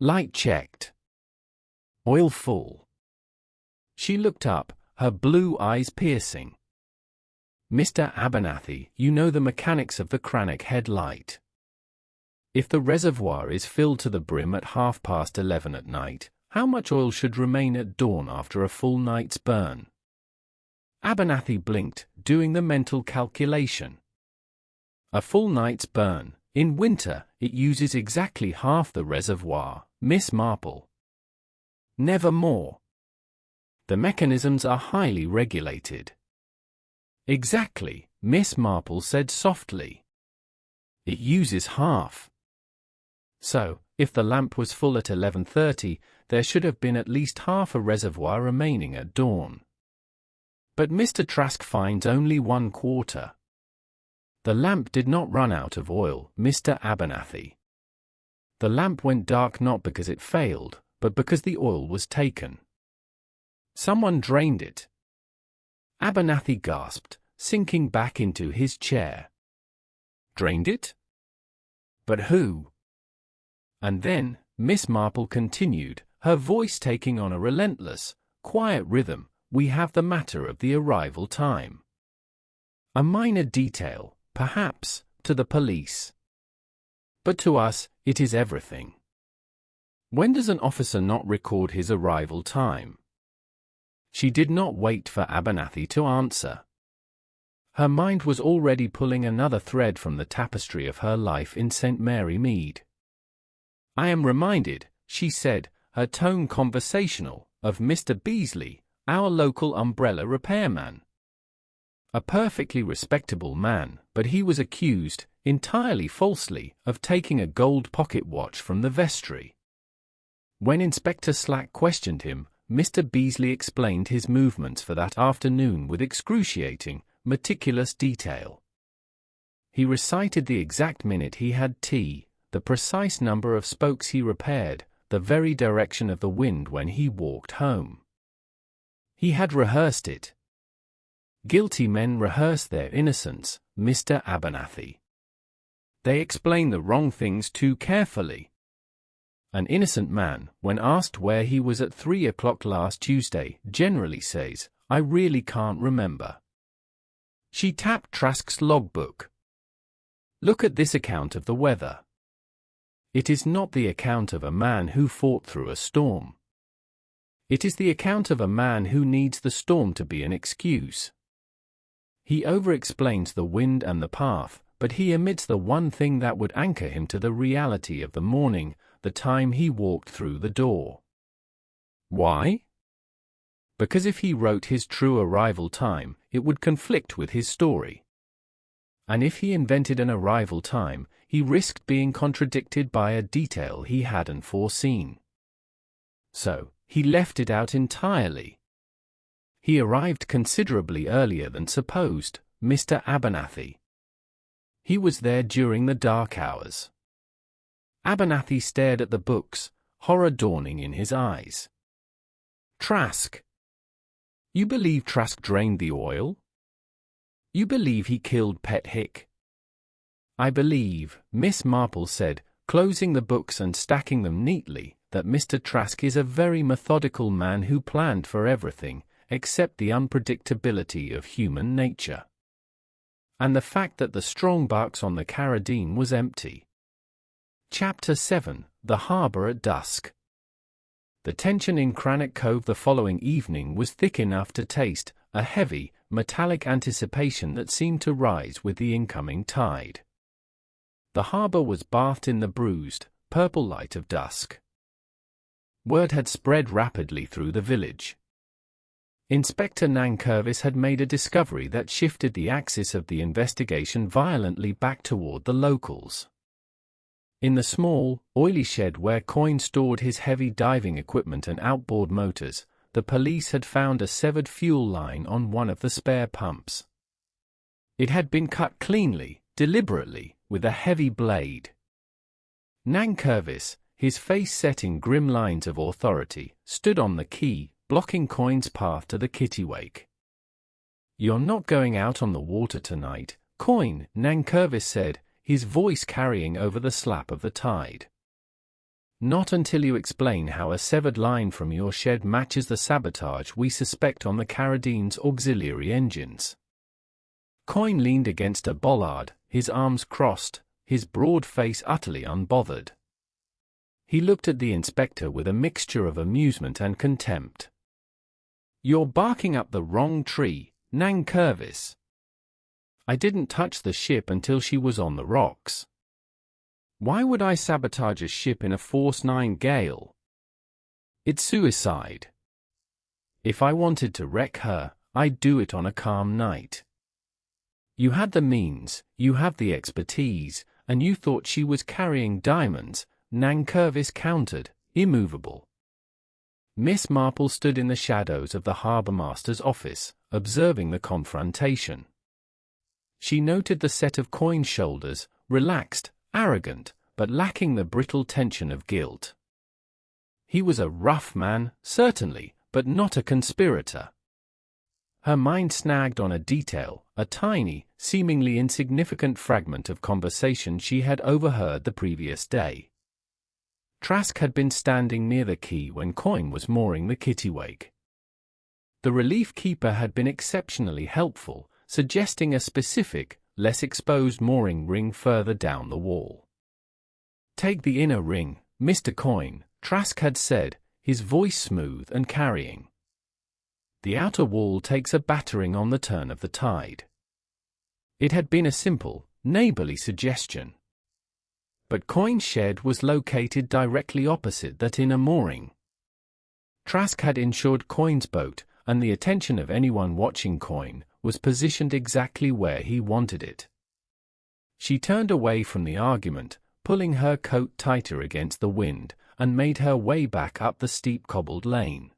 Light checked. Oil full. She looked up, her blue eyes piercing. Mr. Abernathy, you know the mechanics of the Crannock Head Light. If the reservoir is filled to the brim at 11:30 at night, how much oil should remain at dawn after a full night's burn? Abernathy blinked, doing the mental calculation. A full night's burn. In winter, it uses exactly half the reservoir, Miss Marple. Never more. The mechanisms are highly regulated. Exactly, Miss Marple said softly. It uses half. So, if the lamp was full at 11:30, there should have been at least half a reservoir remaining at dawn. But Mr. Trask finds only 1/4. The lamp did not run out of oil, Mr. Abernathy. The lamp went dark not because it failed, but because the oil was taken. Someone drained it. Abernathy gasped, sinking back into his chair. Drained it? But who? And then, Miss Marple continued, her voice taking on a relentless, quiet rhythm, we have the matter of the arrival time. A minor detail, perhaps, to the police. But to us, it is everything. When does an officer not record his arrival time? She did not wait for Abernathy to answer. Her mind was already pulling another thread from the tapestry of her life in St Mary Mead. I am reminded, she said, her tone conversational, of Mr. Beasley, our local umbrella repairman. A perfectly respectable man, but he was accused, entirely falsely, of taking a gold pocket watch from the vestry. When Inspector Slack questioned him, Mr. Beasley explained his movements for that afternoon with excruciating, meticulous detail. He recited the exact minute he had tea, the precise number of spokes he repaired, the very direction of the wind when he walked home. He had rehearsed it. Guilty men rehearse their innocence, Mr. Abernathy. They explain the wrong things too carefully. An innocent man, when asked where he was at 3 o'clock last Tuesday, generally says, I really can't remember. She tapped Trask's logbook. Look at this account of the weather. It is not the account of a man who fought through a storm. It is the account of a man who needs the storm to be an excuse. He over-explains the wind and the path, but he omits the one thing that would anchor him to the reality of the morning, the time he walked through the door. Why? Because if he wrote his true arrival time, it would conflict with his story. And if he invented an arrival time, he risked being contradicted by a detail he hadn't foreseen. So, he left it out entirely. He arrived considerably earlier than supposed, Mr. Abernathy. He was there during the dark hours. Abernathy stared at the books, horror dawning in his eyes. Trask. You believe Trask drained the oil? You believe he killed Pethick? I believe, Miss Marple said, closing the books and stacking them neatly, that Mr. Trask is a very methodical man who planned for everything, except the unpredictability of human nature. And the fact that the strongbox on the Carradine was empty. Chapter 7, The Harbour at Dusk. The tension in Crannock Cove the following evening was thick enough to taste a heavy, metallic anticipation that seemed to rise with the incoming tide. The harbour was bathed in the bruised, purple light of dusk. Word had spread rapidly through the village. Inspector Nankervis had made a discovery that shifted the axis of the investigation violently back toward the locals. In the small, oily shed where Coyne stored his heavy diving equipment and outboard motors, the police had found a severed fuel line on one of the spare pumps. It had been cut cleanly, deliberately, with a heavy blade. Nankervis, his face set in grim lines of authority, stood on the quay, blocking Coyne's path to the kittiwake. "You're not going out on the water tonight, Coyne," Nankervis said, his voice carrying over the slap of the tide. "Not until you explain how a severed line from your shed matches the sabotage we suspect on the Carradine's auxiliary engines." Coyne leaned against a bollard, his arms crossed, his broad face utterly unbothered. He looked at the inspector with a mixture of amusement and contempt. "You're barking up the wrong tree, Nankervis. I didn't touch the ship until she was on the rocks. Why would I sabotage a ship in a force 9 gale? It's suicide. If I wanted to wreck her, I'd do it on a calm night. You had the means, you have the expertise, and you thought she was carrying diamonds," Nankervis countered, immovable. Miss Marple stood in the shadows of the harbour-master's office, observing the confrontation. She noted the set of Coyne's shoulders, relaxed, arrogant, but lacking the brittle tension of guilt. He was a rough man, certainly, but not a conspirator. Her mind snagged on a detail, a tiny, seemingly insignificant fragment of conversation she had overheard the previous day. Trask had been standing near the quay when Coyne was mooring the kittiwake. The relief keeper had been exceptionally helpful, suggesting a specific, less exposed mooring ring further down the wall. "Take the inner ring, Mr. Coyne," Trask had said, his voice smooth and carrying. "The outer wall takes a battering on the turn of the tide." It had been a simple, neighborly suggestion. But Coyne's shed was located directly opposite that inner mooring. Trask had insured Coyne's boat, and the attention of anyone watching Coyne was positioned exactly where he wanted it. She turned away from the argument, pulling her coat tighter against the wind, and made her way back up the steep cobbled lane.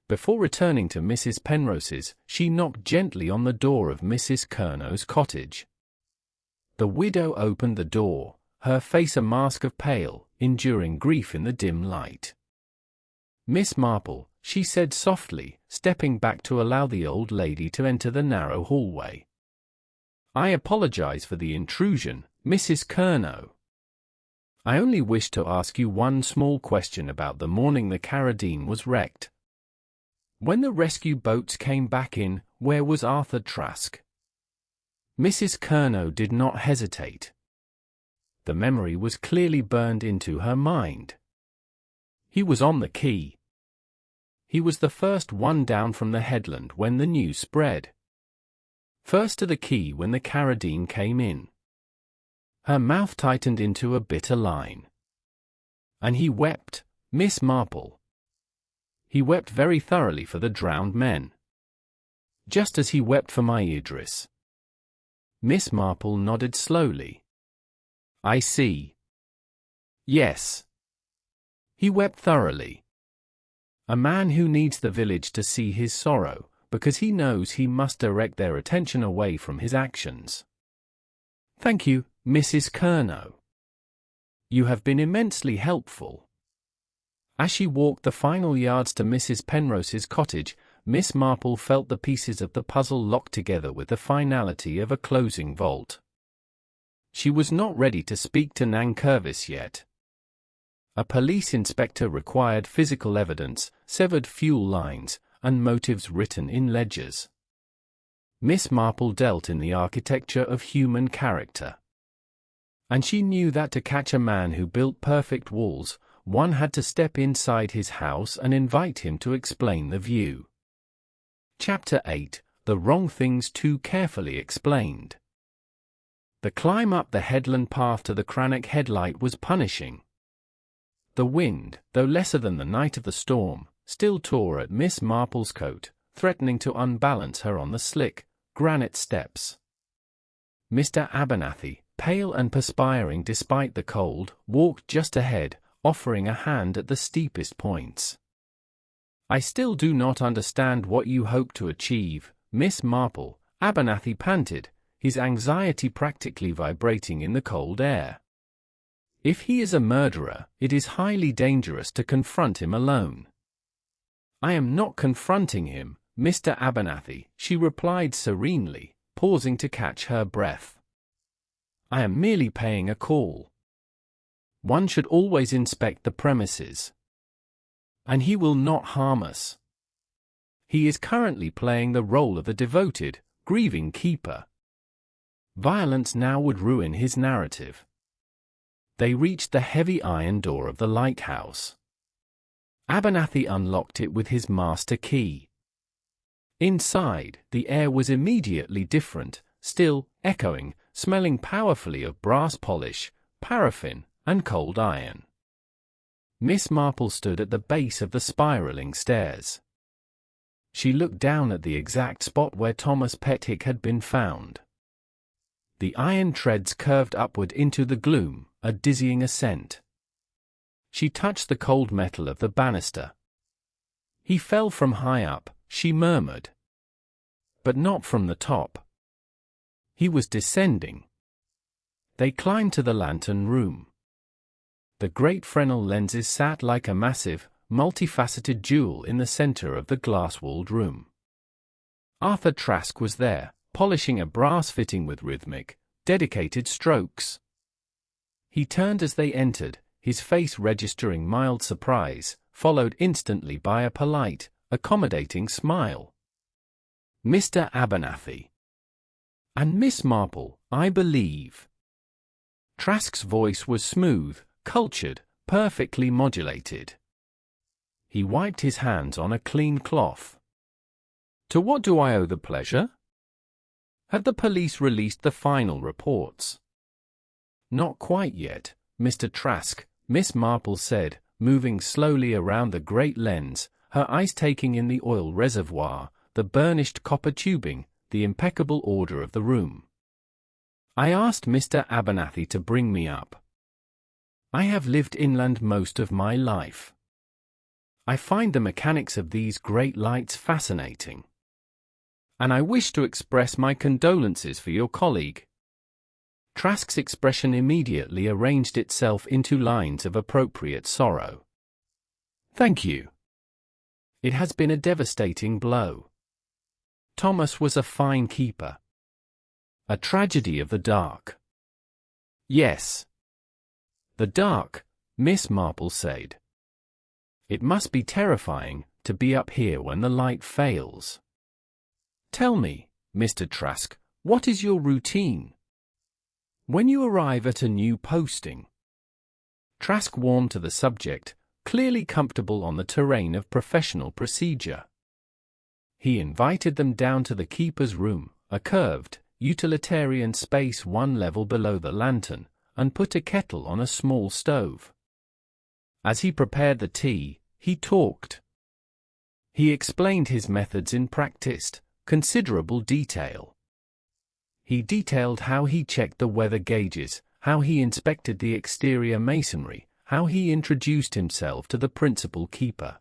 Before returning to Mrs. Penrose's, she knocked gently on the door of Mrs. Curnow's cottage. The widow opened the door, her face a mask of pale, enduring grief in the dim light. "Miss Marple," she said softly, stepping back to allow the old lady to enter the narrow hallway. "I apologize for the intrusion, Mrs. Curnow. I only wish to ask you one small question about the morning the Carradine was wrecked. When the rescue boats came back in, where was Arthur Trask?" Mrs. Curnow did not hesitate. The memory was clearly burned into her mind. He was on the quay. He was the first one down from the headland when the news spread. First to the quay when the Carradine came in. Her mouth tightened into a bitter line. "And he wept, Miss Marple. He wept very thoroughly for the drowned men. Just as he wept for my Idris." Miss Marple nodded slowly. "I see. Yes. He wept thoroughly. A man who needs the village to see his sorrow, because he knows he must direct their attention away from his actions. Thank you, Mrs. Curnow. You have been immensely helpful." As she walked the final yards to Mrs. Penrose's cottage, Miss Marple felt the pieces of the puzzle locked together with the finality of a closing vault. She was not ready to speak to Nankervis yet. A police inspector required physical evidence, severed fuel lines, and motives written in ledgers. Miss Marple dealt in the architecture of human character. And she knew that to catch a man who built perfect walls, one had to step inside his house and invite him to explain the view. Chapter 8: The Wrong Things Too Carefully Explained. The climb up the headland path to the Crannock Head Light was punishing. The wind, though lesser than the night of the storm, still tore at Miss Marple's coat, threatening to unbalance her on the slick, granite steps. Mr. Abernathy, pale and perspiring despite the cold, walked just ahead, offering a hand at the steepest points. "I still do not understand what you hope to achieve, Miss Marple," Abernathy panted, his anxiety practically vibrating in the cold air. "If he is a murderer, it is highly dangerous to confront him alone." "I am not confronting him, Mr. Abernathy," she replied serenely, pausing to catch her breath. "I am merely paying a call. One should always inspect the premises. And he will not harm us. He is currently playing the role of the devoted, grieving keeper. Violence now would ruin his narrative." They reached the heavy iron door of the lighthouse. Abernathy unlocked it with his master key. Inside, the air was immediately different, still, echoing, smelling powerfully of brass polish, paraffin, and cold iron. Miss Marple stood at the base of the spiraling stairs. She looked down at the exact spot where Thomas Pethick had been found. The iron treads curved upward into the gloom, a dizzying ascent. She touched the cold metal of the banister. "He fell from high up," she murmured. "But not from the top. He was descending." They climbed to the lantern room. The great Fresnel lenses sat like a massive, multifaceted jewel in the center of the glass-walled room. Arthur Trask was there, polishing a brass fitting with rhythmic, dedicated strokes. He turned as they entered, his face registering mild surprise, followed instantly by a polite, accommodating smile. "Mr. Abernathy. And Miss Marple, I believe." Trask's voice was smooth, cultured, perfectly modulated. He wiped his hands on a clean cloth. "To what do I owe the pleasure? Have the police released the final reports?" "Not quite yet, Mr. Trask," Miss Marple said, moving slowly around the great lens, her eyes taking in the oil reservoir, the burnished copper tubing, the impeccable order of the room. "I asked Mr. Abernathy to bring me up. I have lived inland most of my life. I find the mechanics of these great lights fascinating. And I wish to express my condolences for your colleague." Trask's expression immediately arranged itself into lines of appropriate sorrow. "Thank you. It has been a devastating blow. Thomas was a fine keeper. A tragedy of the dark." "Yes. The dark," Miss Marple said. "It must be terrifying to be up here when the light fails. Tell me, Mr. Trask, what is your routine when you arrive at a new posting?" Trask warmed to the subject, clearly comfortable on the terrain of professional procedure. He invited them down to the keeper's room, a curved, utilitarian space one level below the lantern, and put a kettle on a small stove. As he prepared the tea, he talked. He explained his methods in practiced, considerable detail. He detailed how he checked the weather gauges, how he inspected the exterior masonry, how he introduced himself to the principal keeper.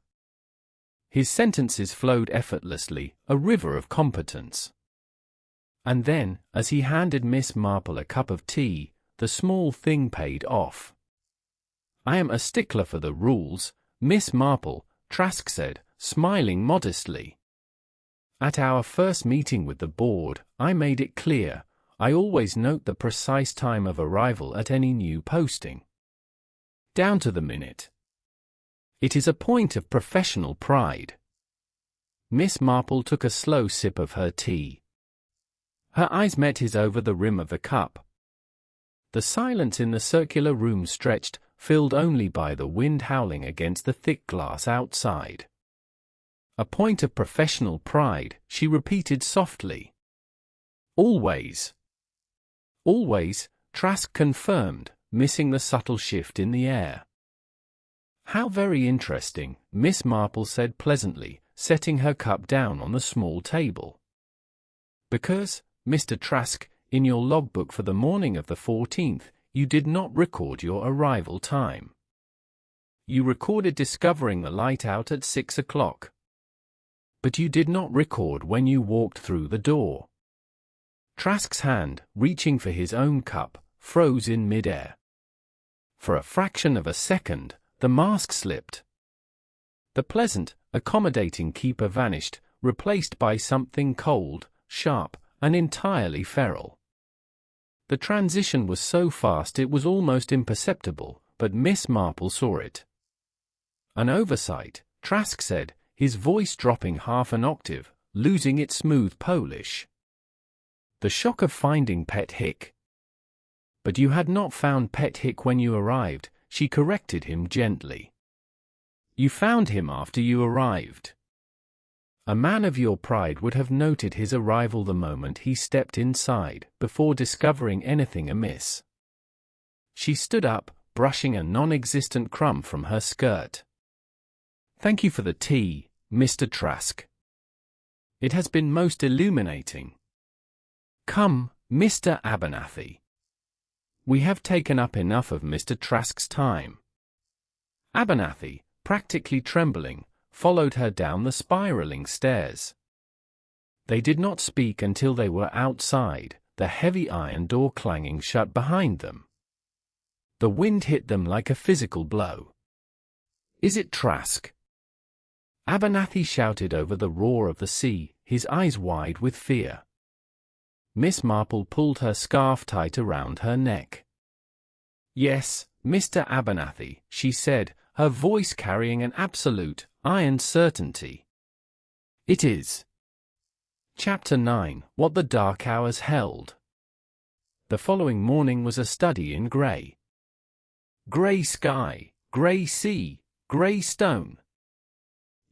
His sentences flowed effortlessly, a river of competence. And then, as he handed Miss Marple a cup of tea, the small thing paid off. "I am a stickler for the rules, Miss Marple," Trask said, smiling modestly. "At our first meeting with the board, I made it clear, I always note the precise time of arrival at any new posting. Down to the minute. It is a point of professional pride." Miss Marple took a slow sip of her tea. Her eyes met his over the rim of the cup. The silence in the circular room stretched, filled only by the wind howling against the thick glass outside. A point of professional pride, she repeated softly. Always. Always, Trask confirmed, missing the subtle shift in the air. How very interesting, Miss Marple said pleasantly, setting her cup down on the small table. Because, Mr. Trask, in your logbook for the morning of the 14th, you did not record your arrival time. You recorded discovering the light out at 6 o'clock. But you did not record when you walked through the door. Trask's hand, reaching for his own cup, froze in mid-air. For a fraction of a second, the mask slipped. The pleasant, accommodating keeper vanished, replaced by something cold, sharp, and entirely feral. The transition was so fast it was almost imperceptible, but Miss Marple saw it. An oversight, Trask said, his voice dropping half an octave, losing its smooth Polish. The shock of finding Pethick. But you had not found Pethick when you arrived, she corrected him gently. You found him after you arrived. A man of your pride would have noted his arrival the moment he stepped inside, before discovering anything amiss. She stood up, brushing a non-existent crumb from her skirt. Thank you for the tea, Mr. Trask. It has been most illuminating. Come, Mr. Abernathy. We have taken up enough of Mr. Trask's time. Abernathy, practically trembling, followed her down the spiraling stairs. They did not speak until they were outside, the heavy iron door clanging shut behind them. The wind hit them like a physical blow. Is it Trask? Abernathy shouted over the roar of the sea, his eyes wide with fear. Miss Marple pulled her scarf tight around her neck. Yes, Mr. Abernathy, she said, her voice carrying an absolute, iron certainty. It is. Chapter 9, What the Dark Hours Held. The following morning was a study in grey. Grey sky, grey sea, grey stone.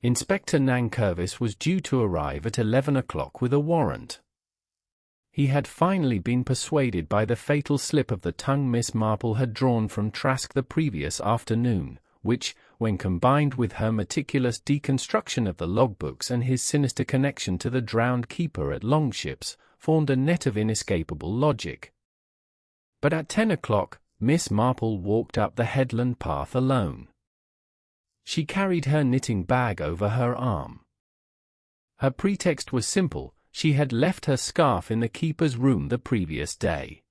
Inspector Nankervis was due to arrive at 11 o'clock with a warrant. He had finally been persuaded by the fatal slip of the tongue Miss Marple had drawn from Trask the previous afternoon, which, when combined with her meticulous deconstruction of the logbooks and his sinister connection to the drowned keeper at Longships, formed a net of inescapable logic. But at 10 o'clock, Miss Marple walked up the headland path alone. She carried her knitting bag over her arm. Her pretext was simple: she had left her scarf in the keeper's room the previous day.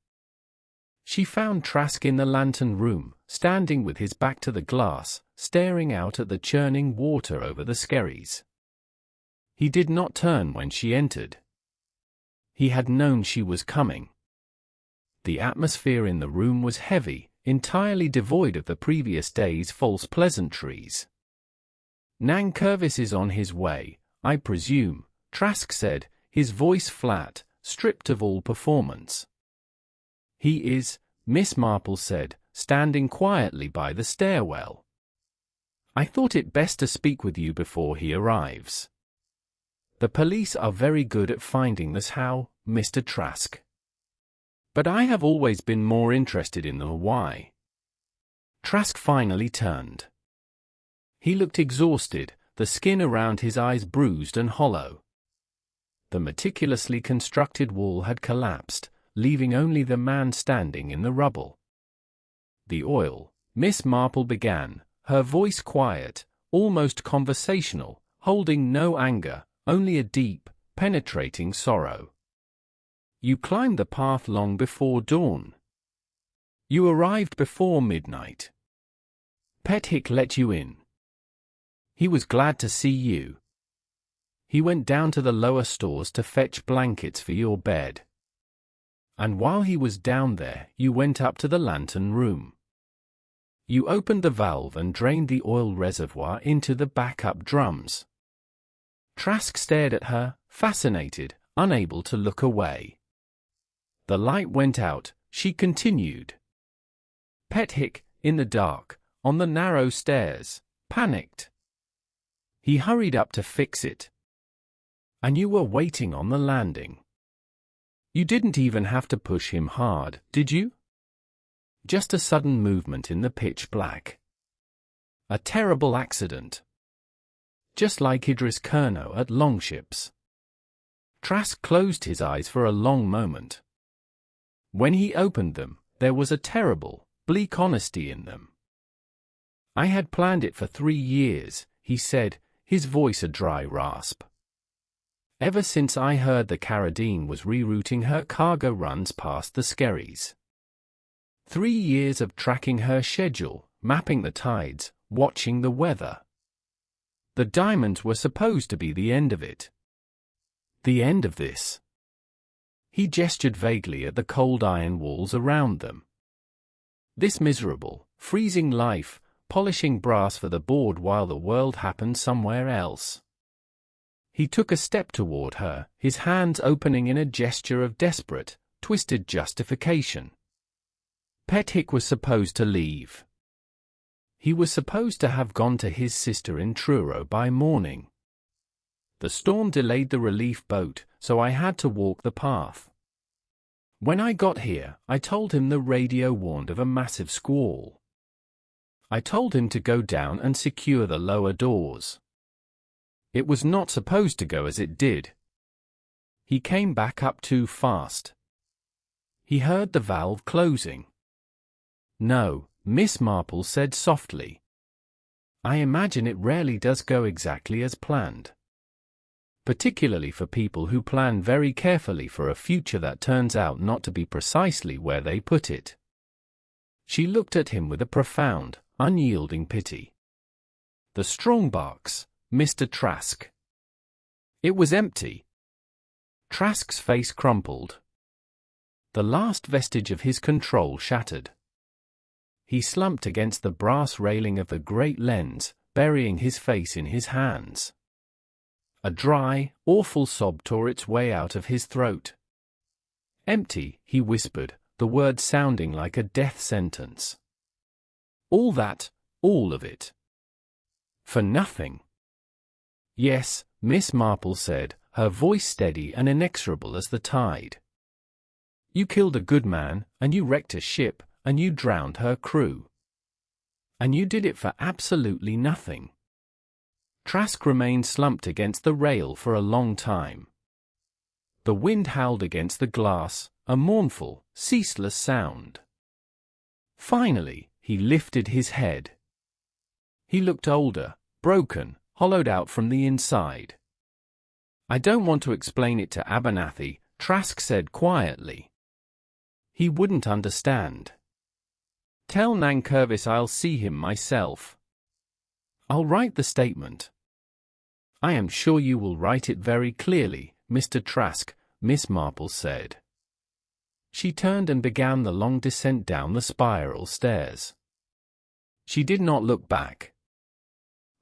She found Trask in the lantern room, standing with his back to the glass, staring out at the churning water over the skerries. He did not turn when she entered. He had known she was coming. The atmosphere in the room was heavy, entirely devoid of the previous day's false pleasantries. Nankervis is on his way, I presume, Trask said, his voice flat, stripped of all performance. He is, Miss Marple said, standing quietly by the stairwell. I thought it best to speak with you before he arrives. The police are very good at finding this how, Mr. Trask. But I have always been more interested in the why. Trask finally turned. He looked exhausted, the skin around his eyes bruised and hollow. The meticulously constructed wall had collapsed, leaving only the man standing in the rubble. The oil, Miss Marple began, her voice quiet, almost conversational, holding no anger, only a deep, penetrating sorrow. You climbed the path long before dawn. You arrived before midnight. Pethick let you in. He was glad to see you. He went down to the lower stores to fetch blankets for your bed. And while he was down there, you went up to the lantern room. You opened the valve and drained the oil reservoir into the backup drums. Trask stared at her, fascinated, unable to look away. The light went out, she continued. Pethick, in the dark, on the narrow stairs, panicked. He hurried up to fix it. And you were waiting on the landing. You didn't even have to push him hard, did you? Just a sudden movement in the pitch black. A terrible accident. Just like Idris Kerno at Longships. Trask closed his eyes for a long moment. When he opened them, there was a terrible, bleak honesty in them. I had planned it for 3 years, he said, his voice a dry rasp. Ever since I heard the Carradine was rerouting her cargo runs past the Skerries. 3 years of tracking her schedule, mapping the tides, watching the weather. The diamonds were supposed to be the end of it. The end of this. He gestured vaguely at the cold iron walls around them. This miserable, freezing life, polishing brass for the board while the world happened somewhere else. He took a step toward her, his hands opening in a gesture of desperate, twisted justification. Pethick was supposed to leave. He was supposed to have gone to his sister in Truro by morning. The storm delayed the relief boat, so I had to walk the path. When I got here, I told him the radio warned of a massive squall. I told him to go down and secure the lower doors. It was not supposed to go as it did. He came back up too fast. He heard the valve closing. No, Miss Marple said softly. I imagine it rarely does go exactly as planned. Particularly for people who plan very carefully for a future that turns out not to be precisely where they put it. She looked at him with a profound, unyielding pity. The strongbox, Mr. Trask. It was empty. Trask's face crumpled. The last vestige of his control shattered. He slumped against the brass railing of the great lens, burying his face in his hands. A dry, awful sob tore its way out of his throat. Empty, he whispered, the word sounding like a death sentence. All that, all of it. For nothing. Yes, Miss Marple said, her voice steady and inexorable as the tide. You killed a good man, and you wrecked a ship, and you drowned her crew. And you did it for absolutely nothing. Trask remained slumped against the rail for a long time. The wind howled against the glass, a mournful, ceaseless sound. Finally, he lifted his head. He looked older, broken, hollowed out from the inside. I don't want to explain it to Abernathy, Trask said quietly. He wouldn't understand. Tell Nankervis I'll see him myself. I'll write the statement. I am sure you will write it very clearly, Mr. Trask, Miss Marple said. She turned and began the long descent down the spiral stairs. She did not look back.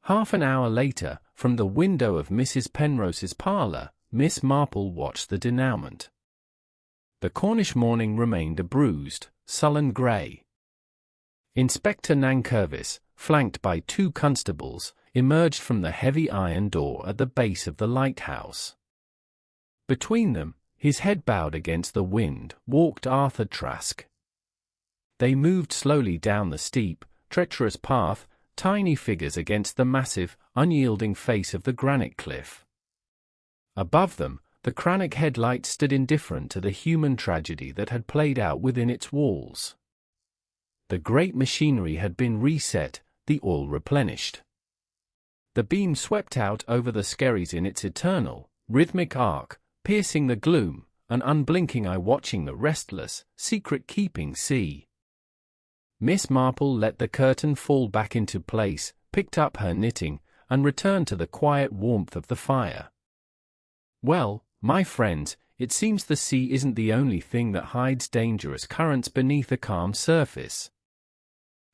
Half an hour later, from the window of Mrs. Penrose's parlour, Miss Marple watched the denouement. The Cornish morning remained a bruised, sullen grey. Inspector Nankervis, flanked by 2 constables, emerged from the heavy iron door at the base of the lighthouse. Between them, his head bowed against the wind, walked Arthur Trask. They moved slowly down the steep, treacherous path, tiny figures against the massive, unyielding face of the granite cliff. Above them, the Crannock Head Light stood indifferent to the human tragedy that had played out within its walls. The great machinery had been reset, the oil replenished. The beam swept out over the Skerries in its eternal, rhythmic arc, piercing the gloom, an unblinking eye watching the restless, secret-keeping sea. Miss Marple let the curtain fall back into place, picked up her knitting, and returned to the quiet warmth of the fire. Well, my friends, it seems the sea isn't the only thing that hides dangerous currents beneath a calm surface.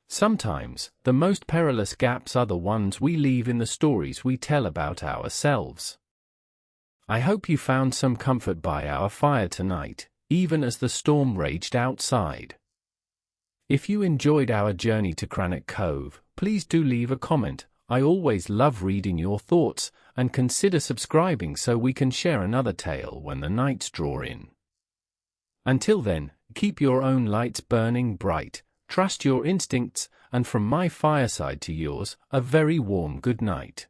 Sometimes, the most perilous gaps are the ones we leave in the stories we tell about ourselves. I hope you found some comfort by our fire tonight, even as the storm raged outside. If you enjoyed our journey to Crannock Cove, please do leave a comment. I always love reading your thoughts, and consider subscribing so we can share another tale when the nights draw in. Until then, keep your own lights burning bright, trust your instincts, and from my fireside to yours, a very warm good night.